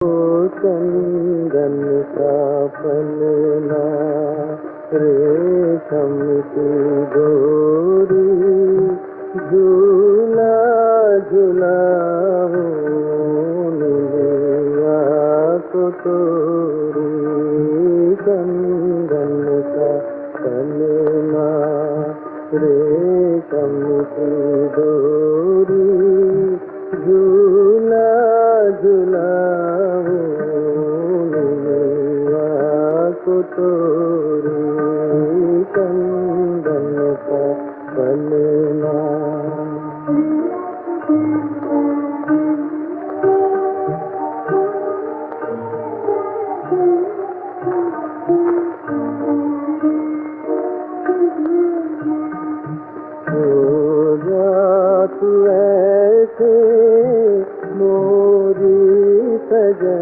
चंदन का पलना रेशम की डोरी झूला झूलाऊं निलिया को तोरी चंदन का पलना रे